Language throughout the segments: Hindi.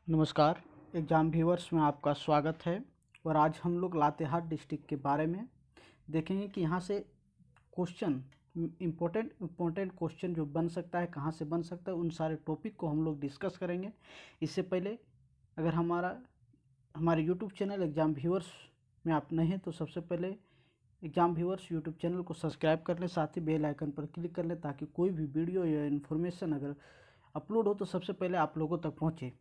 नमस्कार। एग्ज़ाम व्यूअर्स में आपका स्वागत है। और आज हम लोग लातेहार डिस्ट्रिक्ट के बारे में देखेंगे कि यहाँ से क्वेश्चन इम्पोर्टेंट क्वेश्चन जो बन सकता है, कहाँ से बन सकता है, उन सारे टॉपिक को हम लोग डिस्कस करेंगे। इससे पहले अगर हमारे यूट्यूब चैनल एग्ज़ाम व्यूअर्स में आप नए हैं तो सबसे पहले एग्ज़ाम व्यूअर्स यूट्यूब चैनल को सब्सक्राइब कर लें, साथ ही बेल आइकन पर क्लिक कर लें ताकि कोई भी वीडियो या इन्फॉर्मेशन अगर अपलोड हो तो सबसे पहले आप लोगों तक पहुँचे।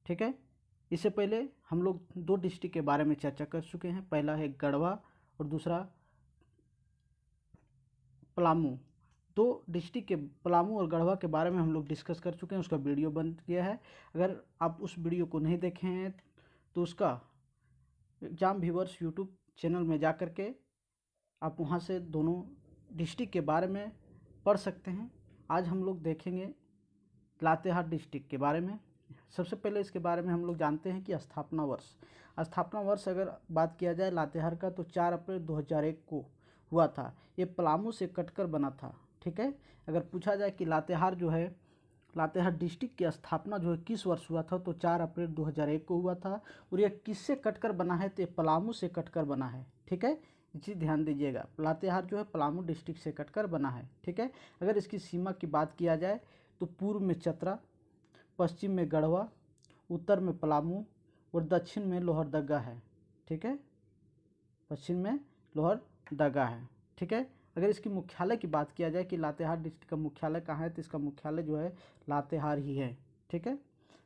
ठीक है। इससे पहले हम लोग दो डिस्ट्रिक्ट के बारे में चर्चा कर चुके हैं। पहला है गढ़वा और दूसरा पलामू। दो डिस्ट्रिक्ट के पलामू और गढ़वा के बारे में हम लोग डिस्कस कर चुके हैं, उसका वीडियो बन गया है। अगर आप उस वीडियो को नहीं देखे हैं तो उसका एग्जाम व्यूअर्स यूट्यूब चैनल में जा कर के आप वहां से दोनों डिस्ट्रिक्ट के बारे में पढ़ सकते हैं। आज हम लोग देखेंगे लातेहार डिस्ट्रिक्ट के बारे में। सबसे पहले इसके बारे में हम लोग जानते हैं कि स्थापना वर्ष अगर बात किया जाए लातेहार का तो 4 अप्रैल 2001 को हुआ था। ये पलामू से कटकर बना था। ठीक है। अगर पूछा जाए कि लातेहार डिस्ट्रिक्ट की स्थापना जो है किस वर्ष हुआ था तो 4 अप्रैल 2001 को हुआ था। और यह किससे कटकर बना है तो ये पलामू से कटकर बना है। ठीक है, ये चीज़ ध्यान दीजिएगा। लातेहार जो है पलामू डिस्ट्रिक्ट से कटकर बना है। ठीक है। अगर इसकी सीमा की बात किया जाए तो पूर्व में चतरा, पश्चिम में गढ़वा, उत्तर में पलामू और दक्षिण में लोहरदगा है। ठीक है, पश्चिम में लोहरदगा है। ठीक है। अगर इसकी मुख्यालय की बात किया जाए कि लातेहार डिस्ट्रिक्ट का मुख्यालय कहाँ है तो इसका मुख्यालय जो है लातेहार ही है। ठीक है।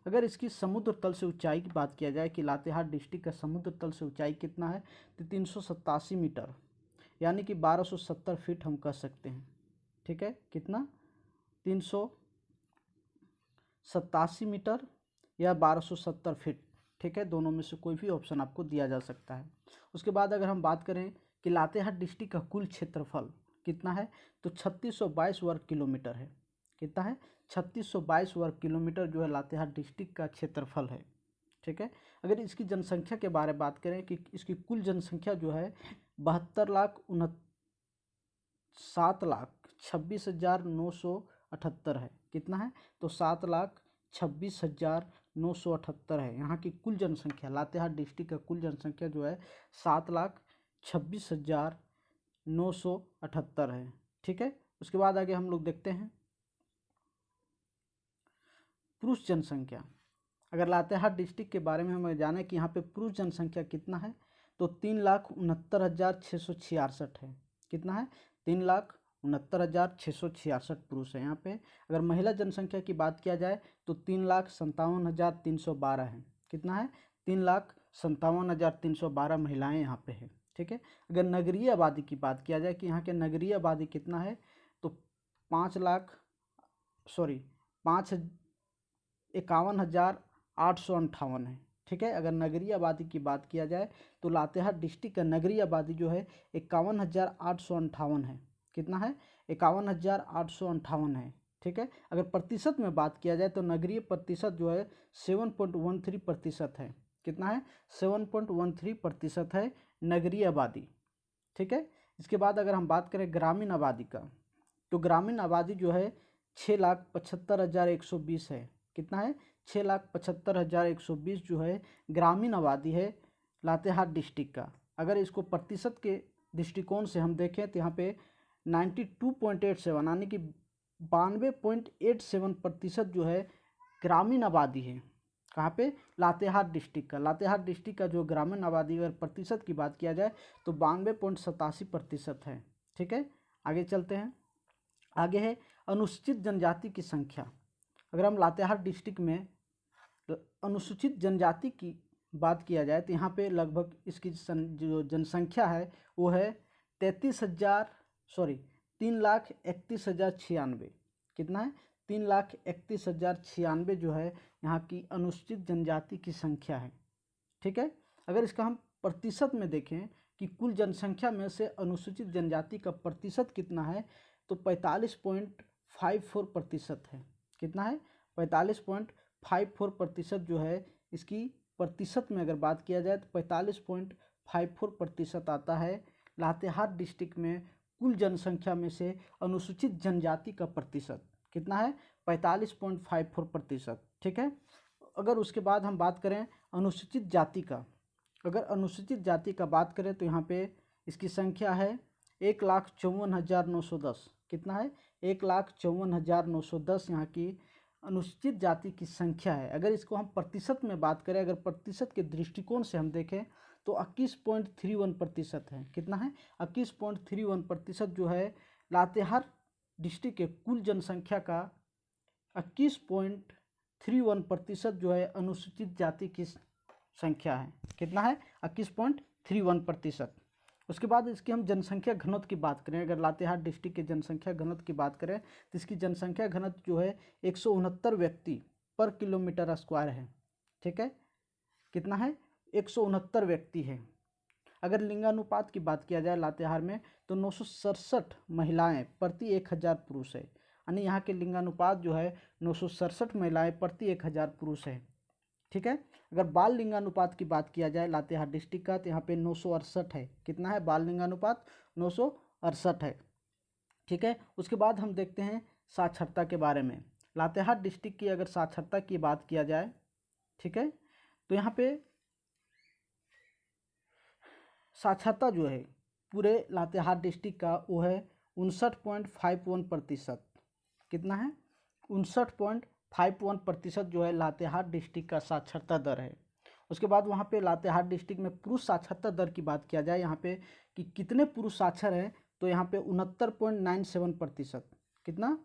अगर इसकी समुद्र तल से ऊंचाई की बात किया जाए कि लातेहार डिस्ट्रिक्ट का समुद्र तल से ऊंचाई कितना है तो 387 मीटर, यानी कि 1270 फीट हम कह सकते हैं। ठीक है, कितना 387 मीटर या 1270 फीट। ठीक है, दोनों में से कोई भी ऑप्शन आपको दिया जा सकता है। उसके बाद अगर हम बात करें कि लातेहार डिस्ट्रिक्ट का कुल क्षेत्रफल कितना है तो 3622 वर्ग किलोमीटर है। कितना है? 3622 वर्ग किलोमीटर जो है लातेहार डिस्ट्रिक्ट का क्षेत्रफल है। ठीक है। अगर इसकी जनसंख्या के बारे में बात करें कि इसकी कुल जनसंख्या जो है 7,26,978 है। कितना है तो 7,26,978 है यहाँ की कुल जनसंख्या। लातेहार डिस्ट्रिक्ट का कुल जनसंख्या जो है 7,26,978 है। ठीक है। उसके बाद आगे हम लोग देखते हैं पुरुष जनसंख्या। अगर लातेहार डिस्ट्रिक्ट के बारे में हमें जाने कि यहाँ पे पुरुष जनसंख्या कितना है तो 3,69,666 है। कितना है? 3,69,666 पुरुष है यहाँ पे। अगर महिला जनसंख्या की बात किया जाए तो 3,57,312 है। कितना है? 3,57,312 महिलाएं यहाँ पे है। ठीक है। अगर नगरीय आबादी की बात किया जाए कि यहाँ के नगरीय आबादी कितना है तो 5,51,858 है। ठीक है। अगर नगरीय आबादी की बात किया जाए तो लातेहार डिस्ट्रिक्ट का नगरीय आबादी जो है 51,858 है। कितना है? 51,858 है। ठीक है। अगर प्रतिशत में बात किया जाए तो नगरीय प्रतिशत जो है 7.13% है। कितना है? 7.13% है नगरीय आबादी। ठीक है। इसके बाद अगर हम बात करें ग्रामीण आबादी का तो ग्रामीण आबादी जो है 6,75,120 है। कितना है? 6,75,120 जो है ग्रामीण आबादी है लातेहार डिस्ट्रिक्ट का। अगर इसको प्रतिशत के दृष्टिकोण से हम देखें तो यहाँ पे 92.87 यानी कि 92.87% जो है ग्रामीण आबादी है। कहाँ पे? लातेहार डिस्ट्रिक्ट का। लातेहार डिस्ट्रिक्ट का जो ग्रामीण आबादी अगर प्रतिशत की बात किया जाए तो 92.87% है। ठीक है। आगे चलते हैं। आगे है अनुसूचित जनजाति की संख्या। अगर हम लातेहार डिस्ट्रिक्ट में अनुसूचित जनजाति की बात किया जाए तो यहाँ पे लगभग इसकी जो जनसंख्या है वो है 3,31,096। कितना है? 3,31,096 जो है यहाँ की अनुसूचित जनजाति की संख्या है। ठीक है। अगर इसका हम प्रतिशत में देखें कि कुल जनसंख्या में से अनुसूचित जनजाति का प्रतिशत कितना है तो 45.54% है। कितना है? 45.54% जो है इसकी प्रतिशत में अगर बात किया जाए तो 45.54% आता है लातेहार डिस्ट्रिक्ट में कुल जनसंख्या में से अनुसूचित जनजाति का प्रतिशत। कितना है? 45.54%। ठीक है। अगर उसके बाद हम बात करें अनुसूचित जाति का, अगर अनुसूचित जाति का बात करें तो यहाँ पे इसकी संख्या है 1,54,910। कितना है? 1,54,910 यहाँ की अनुसूचित जाति की संख्या है। अगर इसको हम प्रतिशत में बात करें, अगर प्रतिशत के दृष्टिकोण से हम देखें तो 21.31% है। कितना है? 21.31% जो है लातेहार डिस्ट्रिक्ट के कुल जनसंख्या का 21.31% जो है अनुसूचित जाति की संख्या है। कितना है? 21.31%। उसके बाद इसकी हम जनसंख्या घनत्व की बात करें, अगर लातेहार डिस्ट्रिक्ट के जनसंख्या घनत्व की बात करें तो इसकी जनसंख्या घनत्व जो है 169 व्यक्ति पर किलोमीटर स्क्वायर है। ठीक है, कितना है? 169 व्यक्ति है। अगर लिंगानुपात की बात किया जाए लातेहार में तो 967 महिलाएं प्रति 1000 पुरुष है, यानी यहाँ के लिंगानुपात जो है 967 महिलाएं प्रति 1000 पुरुष है। ठीक है, अगर बाल लिंगानुपात की बात किया जाए लातेहार डिस्ट्रिक्ट का तो यहाँ पे 968 है। कितना है बाल लिंगानुपात? 968 है। ठीक है, उसके बाद हम देखते हैं साक्षरता के बारे में। लातेहार डिस्ट्रिक्ट की अगर साक्षरता की बात किया जाए, ठीक है, तो यहाँ पे साक्षरता जो है पूरे लातेहार डिस्ट्रिक्ट का वो है 59.51%। कितना है? 59.51% जो है लातेहार डिस्ट्रिक्ट का साक्षरता दर है। उसके बाद वहाँ पे लातेहार डिस्ट्रिक्ट में पुरुष साक्षरता दर की बात किया जाए यहाँ पे कि कितने पुरुष साक्षर हैं, तो यहाँ पे 69.97%। कितना?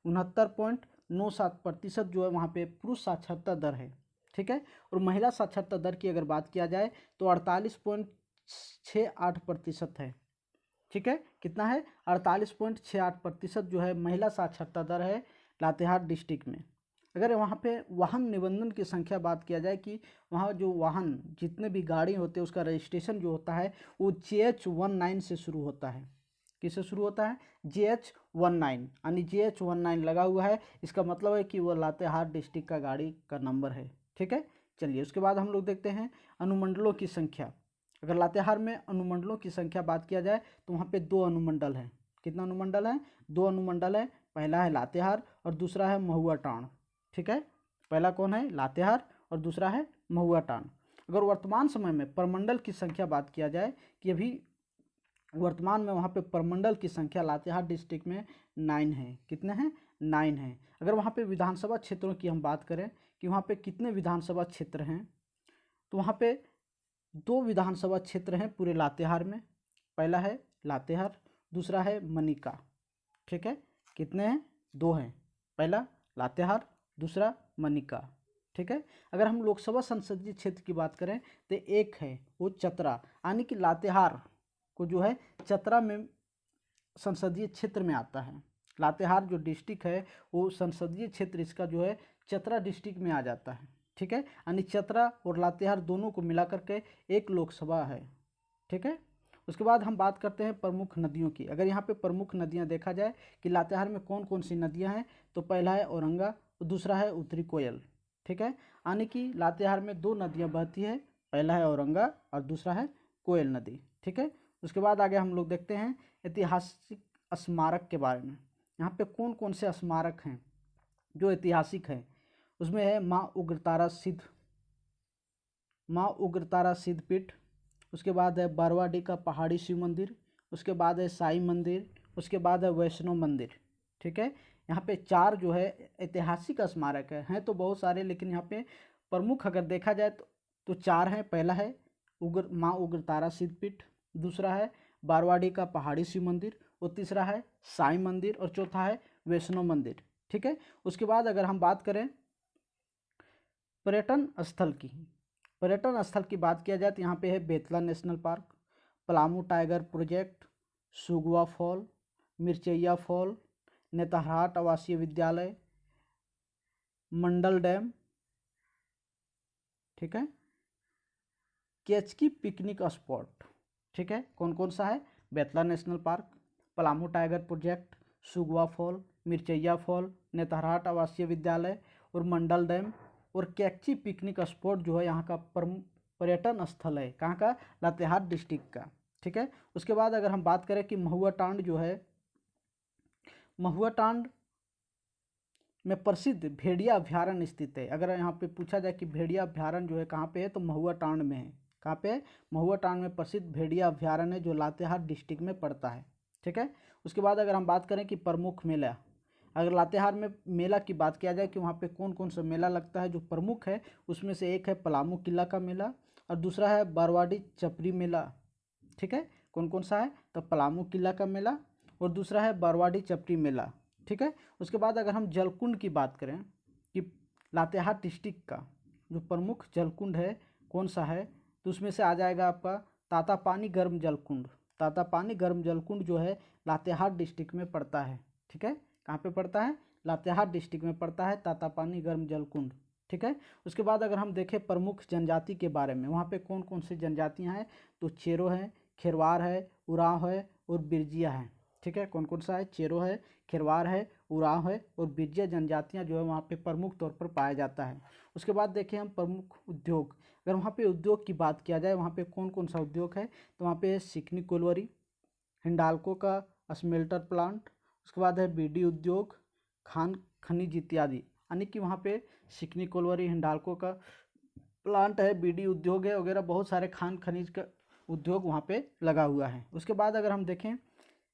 69.97% जो है वहाँ पे पुरुष साक्षरता दर है। ठीक है, और महिला साक्षरता दर की अगर बात किया जाए तो 48.68% है। ठीक है, कितना है? 48.68% जो है महिला साक्षरता दर है लातेहार डिस्ट्रिक्ट में। अगर वहाँ पे वाहन निबंधन की संख्या बात किया जाए कि वहाँ जो वाहन जितने भी गाड़ी होते हैं उसका रजिस्ट्रेशन जो होता है वो JH19 से शुरू होता है। किससे शुरू होता है? JH19, यानी JH19 लगा हुआ है, इसका मतलब है कि वो लातेहार डिस्ट्रिक्ट का गाड़ी का नंबर है। ठीक है, चलिए उसके बाद हम लोग देखते हैं अनुमंडलों की संख्या। अगर लातेहार में अनुमंडलों की संख्या बात किया जाए तो वहाँ पे 2 अनुमंडल हैं। कितना अनुमंडल है? 2 अनुमंडल है। पहला है लातेहार और दूसरा है महुआ टांड। ठीक है, पहला कौन है? लातेहार और दूसरा है महुआ टांड। अगर वर्तमान समय में प्रमंडल की संख्या बात किया जाए कि अभी वर्तमान में वहाँ पे प्रमंडल की संख्या लातेहार डिस्ट्रिक्ट में 9 है। कितने हैं? 9 है। अगर वहाँ पे विधानसभा क्षेत्रों की हम बात करें कि वहाँ पे कितने विधानसभा क्षेत्र हैं, तो वहाँ पे 2 विधानसभा क्षेत्र हैं पूरे लातेहार में। पहला है लातेहार, दूसरा है मनिका। ठीक है, कितने हैं? 2 हैं। पहला लातेहार, दूसरा मनिका। ठीक है, अगर हम लोकसभा संसदीय क्षेत्र की बात करें तो एक है वो चतरा, यानी कि लातेहार को जो है चतरा में संसदीय क्षेत्र में आता है। लातेहार जो डिस्ट्रिक्ट है वो संसदीय क्षेत्र इसका जो है चतरा डिस्ट्रिक्ट में आ जाता है। ठीक है, यानी चतरा और लातेहार दोनों को मिला करके एक लोकसभा है। ठीक है, उसके बाद हम बात करते हैं प्रमुख नदियों की। अगर यहाँ पे प्रमुख नदियाँ देखा जाए कि लातेहार में कौन कौन सी नदियाँ हैं, तो पहला है औरंगा, दूसरा है उत्तरी कोयल। ठीक है, यानी कि लातेहार में 2 नदियाँ बहती है, पहला है औरंगा और दूसरा है कोयल नदी। ठीक है, उसके बाद आगे हम लोग देखते हैं ऐतिहासिक स्मारक के बारे में। यहाँ पे कौन कौन से स्मारक हैं जो ऐतिहासिक हैं? उसमें है माँ उग्रतारा सिद्ध पीठ, उसके बाद है बारवाडी का पहाड़ी शिव मंदिर, उसके बाद है साई मंदिर, उसके बाद है वैष्णो मंदिर। ठीक है, यहाँ पे 4 जो है ऐतिहासिक स्मारक हैं तो बहुत सारे, लेकिन यहाँ पे प्रमुख अगर देखा जाए तो 4 हैं। पहला है माँ उग्रतारा सिद्ध पीठ, दूसरा है बारवाडी का पहाड़ी शिव मंदिर, और तीसरा है साई मंदिर, और चौथा है वैष्णो मंदिर। ठीक है, उसके बाद अगर हम बात करें पर्यटन स्थल की, पर्यटन स्थल की बात किया जाए तो यहाँ पे है Betla national park, Palamu tiger project, सुगवा फॉल, मिर्चैया फॉल, नेतरहाट आवासीय विद्यालय, मंडल डैम। ठीक है, केचकी पिकनिक स्पॉट। ठीक है, कौन कौन सा है? Betla national park, Palamu tiger project, सुगवा फॉल, मिर्चैया फॉल, नेतरहाट आवासीय विद्यालय और मंडल डैम। और कैची पिकनिक स्पॉट जो है यहाँ का पर्यटन स्थल है। कहाँ का? लातेहार डिस्ट्रिक्ट का। ठीक है, उसके बाद अगर हम बात करें कि महुआ टांड जो है, महुआ टांड में प्रसिद्ध भेड़िया अभ्यारण्य स्थित है। अगर यहाँ पे पूछा जाए कि भेड़िया अभ्यारण्य जो है कहाँ पे है, तो महुआ टांड में है। कहाँ पे है? महुआ टांड में प्रसिद्ध भेड़िया अभ्यारण्य है, जो लातेहार डिस्ट्रिक्ट में पड़ता है। ठीक है। उसके बाद अगर हम बात करें कि प्रमुख मेला, अगर लातेहार में मेला की बात किया जाए कि वहाँ पे कौन कौन सा मेला लगता है, जो प्रमुख है उसमें से एक है पलामू किला का मेला और दूसरा है बरवाडी चपरी मेला। ठीक है। कौन कौन सा है? तो पलामू किला का मेला और दूसरा है बरवाडी चपरी मेला। ठीक है। उसके बाद अगर हम जलकुंड की बात करें कि लातेहार डिस्ट्रिक्ट का जो प्रमुख जलकुंड है कौन सा है, तो उसमें से आ जाएगा आपका तातापानी गर्म जलकुंड। तातापानी गर्म जलकुंड जो है लातेहार डिस्ट्रिक्ट में पड़ता है। ठीक है। कहाँ पे पड़ता है? लातेहार डिस्ट्रिक्ट में पड़ता है तातापानी गर्म जलकुंड। ठीक है। उसके बाद अगर हम देखें प्रमुख जनजाति के बारे में, वहाँ पे कौन कौन सी जनजातियाँ हैं, तो चेरो है, खेरवार है, उरांव है और बिरजिया है। ठीक है। कौन कौन सा है? चेरो है, खेरवार है, उरांव है और बिरजिया जनजातियाँ जो है वहाँ पे प्रमुख तौर पर पाया जाता है। उसके बाद देखें हम प्रमुख उद्योग, अगर वहाँ पे उद्योग की बात किया जाए वहाँ पे कौन कौन सा उद्योग है, तो वहाँ पे सिकनी कोलवरी, हिंडाल्को का स्मेल्टर प्लांट, उसके बाद है बीडी उद्योग, खान खनिज इत्यादि। यानी कि वहाँ पे सिकनी कोलवरी, हिंडाल्को का प्लांट है, बीडी उद्योग है वगैरह, बहुत सारे खान खनिज का उद्योग वहाँ पे लगा हुआ है। उसके बाद अगर हम देखें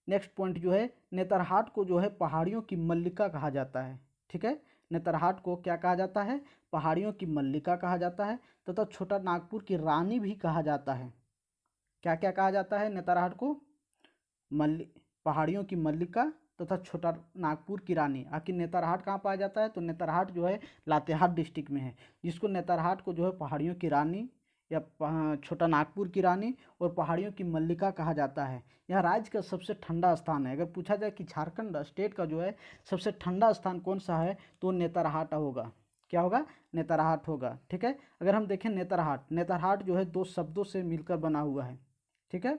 नेक्स्ट पॉइंट जो है, नेतरहाट को जो है पहाड़ियों की मल्लिका कहा जाता है। ठीक है। नेतरहाट को क्या कहा जाता है? पहाड़ियों की मल्लिका कहा जाता है तथा छोटा नागपुर की रानी भी कहा जाता है। क्या क्या कहा जाता है नेतरहाट को? पहाड़ियों की मल्लिका तथा छोटा नागपुर की रानी। आखिर नेतरहाट कहाँ पाया जाता है? तो नेतरहाट जो है लातेहार डिस्ट्रिक्ट में है, जिसको नेतरहाट को जो है पहाड़ियों की रानी या छोटा नागपुर की रानी और पहाड़ियों की मल्लिका कहा जाता है। यह राज्य का सबसे ठंडा स्थान है। अगर पूछा जाए कि झारखंड स्टेट का जो है सबसे ठंडा स्थान कौन सा है, तो नेतरहाट होगा। क्या होगा? नेतरहाट होगा। ठीक है। अगर हम देखें नेतरहाट, नेतरहाट जो है दो शब्दों से मिलकर बना हुआ है। ठीक है।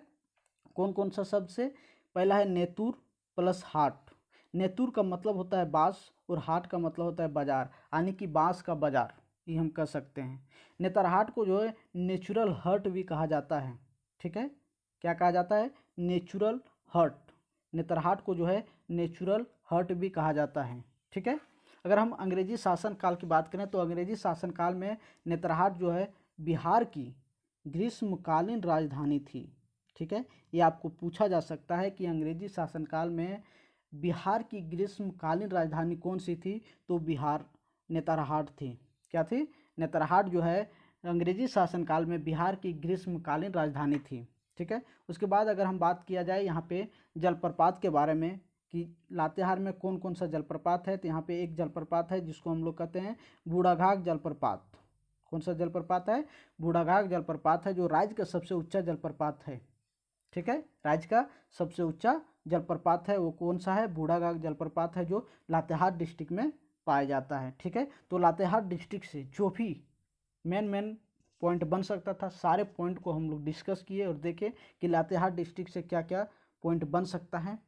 कौन कौन सा शब्द से? पहला है नेतुर प्लस हाट। नेतुर का मतलब होता है बांस और हाट का मतलब होता है बाजार, यानी कि बांस का बाजार, ये हम कह सकते हैं। नेतरहाट को जो है नेचुरल हर्ट भी कहा जाता है। ठीक है। क्या कहा जाता है? Natural hurt. नेतरहाट को जो है नेचुरल हर्ट भी कहा जाता है। ठीक है। अगर हम अंग्रेजी शासनकाल की बात करें तो अंग्रेजी शासनकाल में नेतरहाट जो है बिहार की ग्रीष्मकालीन राजधानी थी। ठीक है। ये आपको पूछा जा सकता है कि अंग्रेजी शासनकाल में बिहार की ग्रीष्मकालीन राजधानी कौन सी थी, तो बिहार नेतरहाट थी। क्या थी? नेतरहाट जो है अंग्रेजी शासनकाल में बिहार की ग्रीष्मकालीन राजधानी थी। ठीक है। उसके बाद अगर हम बात किया जाए यहाँ पे जलप्रपात के बारे में कि लातेहार में कौन कौन सा जलप्रपात है, तो यहाँ पे एक जलप्रपात है जिसको हम लोग कहते हैं बूढ़ाघाघ जलप्रपात। कौन सा जलप्रपात है? बूढ़ाघाघ जलप्रपात है, जो राज्य का सबसे ऊंचा जलप्रपात है। ठीक है। राज्य का सबसे ऊंचा जलप्रपात है वो कौन सा है? बूढ़ाघाघ जलप्रपात है, जो लातेहार डिस्ट्रिक्ट में पाया जाता है। ठीक है। तो लातेहार डिस्ट्रिक्ट से जो भी मेन पॉइंट बन सकता था, सारे पॉइंट को हम लोग डिस्कस किए और देखे कि लातेहार डिस्ट्रिक्ट से क्या क्या पॉइंट बन सकता है।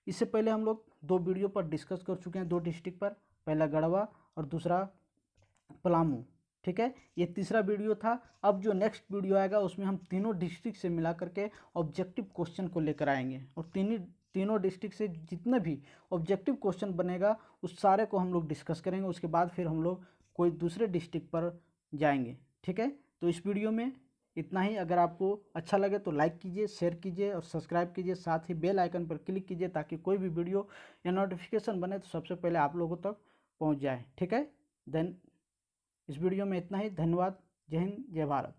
इससे पहले हम लोग दो वीडियो पर डिस्कस कर चुके हैं, दो डिस्ट्रिक्ट पर, पहला गढ़वा और दूसरा पलामू। ठीक है। ये तीसरा वीडियो था। अब जो नेक्स्ट वीडियो आएगा उसमें हम तीनों डिस्ट्रिक्ट से मिला करके ऑब्जेक्टिव क्वेश्चन को लेकर आएंगे और तीनों डिस्ट्रिक्ट से जितने भी ऑब्जेक्टिव क्वेश्चन बनेगा उस सारे को हम लोग डिस्कस करेंगे। उसके बाद फिर हम लोग कोई दूसरे डिस्ट्रिक्ट पर जाएंगे। ठीक है। तो इस वीडियो में इतना ही। अगर आपको अच्छा लगे तो लाइक कीजिए, शेयर कीजिए और सब्सक्राइब कीजिए। साथ ही बेल आइकन पर क्लिक कीजिए ताकि कोई भी वीडियो या नोटिफिकेशन बने तो सबसे पहले आप लोगों तक पहुंच जाए। ठीक है। देन इस वीडियो में इतना ही। धन्यवाद। जय हिंद, जय भारत।